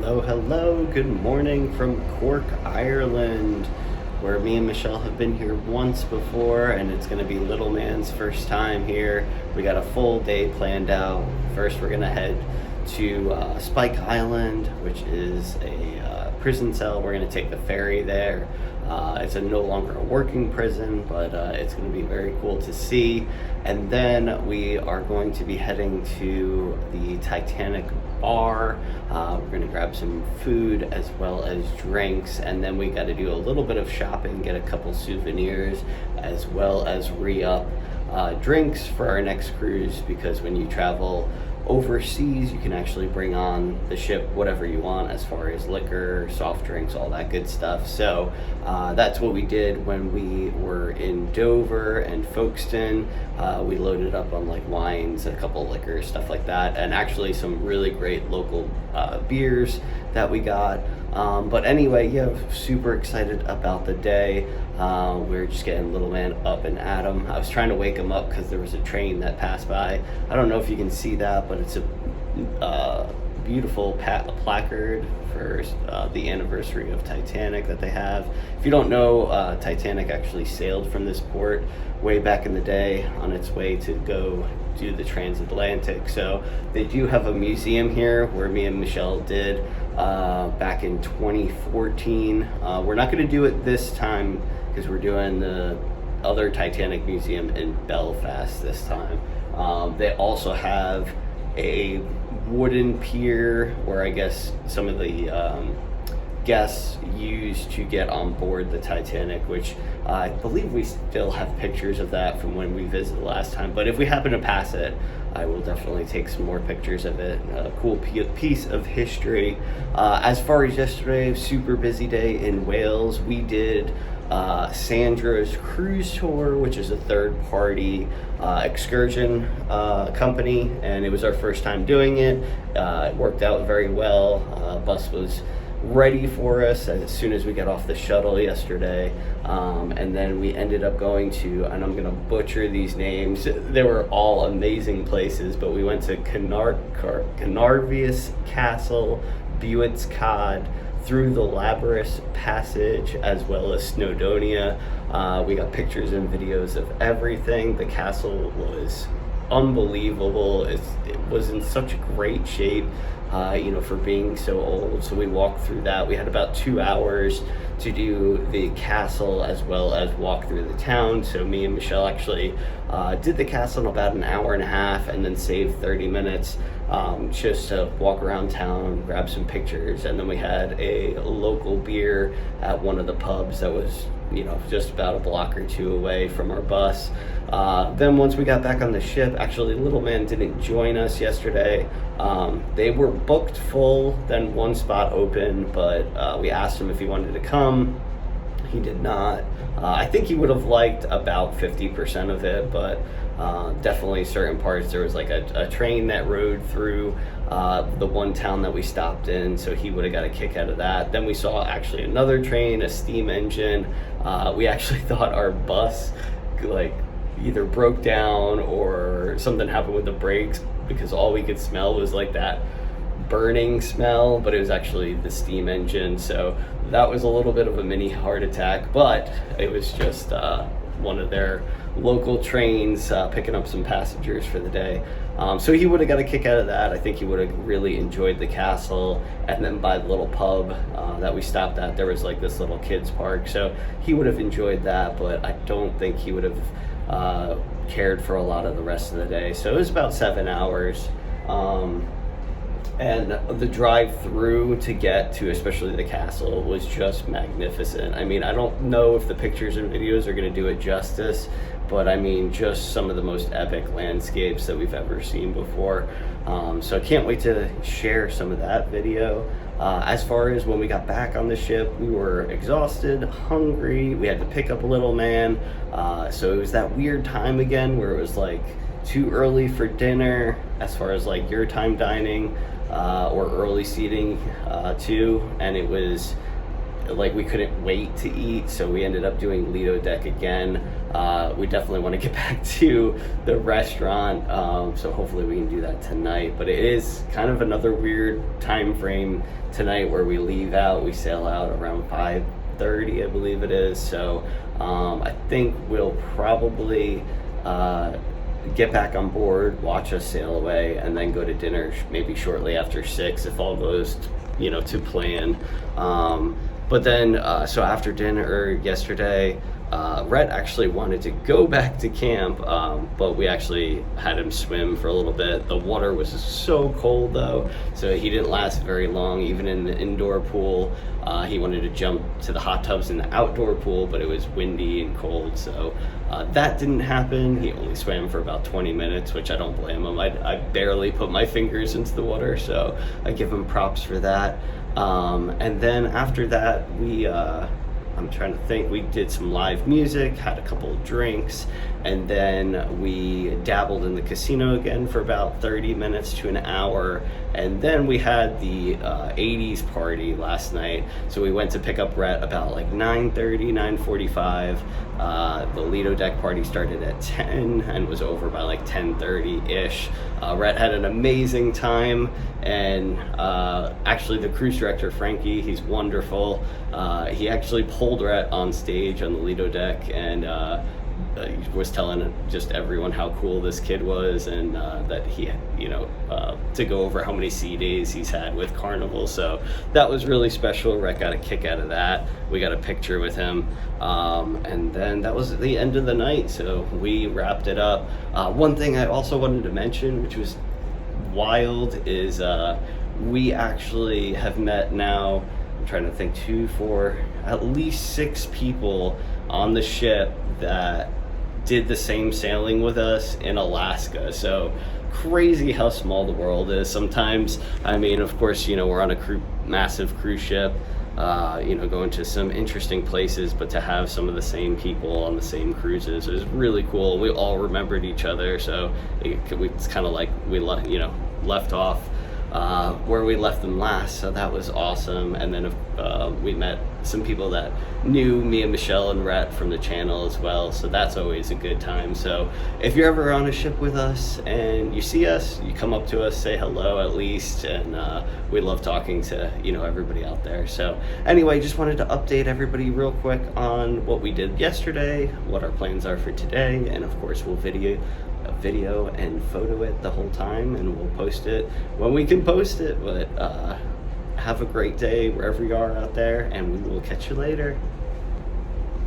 Hello, good morning from Cork, Ireland, where me and Michelle have been here once before, and it's going to be little man's first time here. We got a full day planned out. First, we're going to head to Spike Island, which is a prison cell. We're going to take the ferry there. It's no longer a working prison, but it's going to be very cool to see. And then we are going to be heading to the Titanic bar. We're going to grab some food as well as drinks, and then we got to do a little bit of shopping, get a couple souvenirs, as well as re-up drinks for our next cruise, because when you travel overseas, you can actually bring on the ship whatever you want as far as liquor, soft drinks, all that good stuff. So that's what we did when we were in Dover and Folkestone. We loaded up on like wines, a couple liquors, stuff like that, and actually some really great local beers that we got. But anyway, yeah, super excited about the day. We're just getting little man up and at him. I was trying to wake him up because there was a train that passed by. I don't know if you can see that, but it's a beautiful placard for the anniversary of Titanic that they have. If you don't know, Titanic actually sailed from this port way back in the day on its way to go do the transatlantic. So they do have a museum here where me and Michelle did back in 2014. We're not going to do it this time because we're doing the other Titanic museum in Belfast this time. They also have a wooden pier where I guess some of the guests used to get on board the Titanic, which I believe we still have pictures of that from when we visited last time. But if we happen to pass it, I will definitely take some more pictures of it. A cool piece of history. As far as yesterday, super busy day in Wales. We did Sandra's Cruise Tour, which is a third-party excursion company, and it was our first time doing it. It worked out very well. Bus was ready for us as soon as we got off the shuttle yesterday, and then we ended up going to, and I'm gonna butcher these names, they were all amazing places, but we went to Carnarvon's Castle, Buet's Cod, through the Labyrinth Passage, as well as Snowdonia. We got pictures and videos of everything. The castle was unbelievable. It was in such great shape, for being so old. So we walked through that. We had about 2 hours to do the castle as well as walk through the town. So me and Michelle actually did the castle in about an hour and a half, and then saved 30 minutes just to walk around town, grab some pictures, and then we had a local beer at one of the pubs that was just about a block or two away from our bus. Then once we got back on the ship, actually little man didn't join us yesterday. They were booked full, then one spot open, but we asked him if he wanted to come. He did not. I think he would have liked about 50% of it, but definitely certain parts. There was like a train that rode through the one town that we stopped in, so he would have got a kick out of that. Then we saw actually another train, a steam engine. We actually thought our bus either broke down or something happened with the brakes, because all we could smell was like that burning smell, but it was actually the steam engine. So that was a little bit of a mini heart attack, but it was just one of their local trains picking up some passengers for the day. So he would have got a kick out of that. I think he would have really enjoyed the castle. And then by the little pub that we stopped at, there was like this little kids park, so he would have enjoyed that, but I don't think he would have cared for a lot of the rest of the day. So it was about 7 hours. And the drive through to get to especially the castle was just magnificent. I mean, I don't know if the pictures and videos are going to do it justice, but I mean, just some of the most epic landscapes that we've ever seen before. So I can't wait to share some of that video. As far as when we got back on the ship, we were exhausted, hungry. We had to pick up a little man. So it was that weird time again where it was like too early for dinner as far as like your time dining, or early seating too. And it was like we couldn't wait to eat, so we ended up doing Lido Deck again. We definitely want to get back to the restaurant, so hopefully we can do that tonight. But it is kind of another weird time frame tonight where we sail out around 5:30, I believe it is. So I think we'll probably get back on board, watch us sail away, and then go to dinner maybe shortly after 6 if all goes to plan. But then so after dinner yesterday, Rhett actually wanted to go back to camp, but we actually had him swim for a little bit. The water was so cold though, so he didn't last very long, even in the indoor pool. He wanted to jump to the hot tubs in the outdoor pool, but it was windy and cold, so that didn't happen. He only swam for about 20 minutes, which I don't blame him. I barely put my fingers into the water, so I give him props for that. And then after that, I'm trying to think, we did some live music, had a couple of drinks, and then we dabbled in the casino again for about 30 minutes to an hour. And then we had the 80s party last night. So we went to pick up Rhett about like 9:30, 9:45. The Lido Deck party started at 10 and was over by like 10:30-ish. Rhett had an amazing time, and actually the cruise director, Frankie, he's wonderful. He actually pulled Rhett on stage on the Lido Deck and was telling just everyone how cool this kid was, and that he, to go over how many sea days he's had with Carnival. So that was really special. Rhett got a kick out of that. We got a picture with him, and then that was the end of the night. So we wrapped it up. One thing I also wanted to mention, which was wild, is we actually have met now, I'm trying to think, 2, 4, at least 6 people on the ship that did the same sailing with us in Alaska. So crazy how small the world is sometimes. I mean, of course, we're on a massive cruise ship, going to some interesting places, but to have some of the same people on the same cruises is really cool. We all remembered each other, so it's kind of like we left off where we left them last, so that was awesome. And then we met some people that knew me and Michelle and Rhett from the channel as well, so that's always a good time. So if you're ever on a ship with us and you see us, you come up to us, say hello at least, and we love talking to everybody out there. So anyway, just wanted to update everybody real quick on what we did yesterday, what our plans are for today, and of course we'll video and photo it the whole time, and we'll post it when we can post it. But have a great day wherever you are out there, and we will catch you later.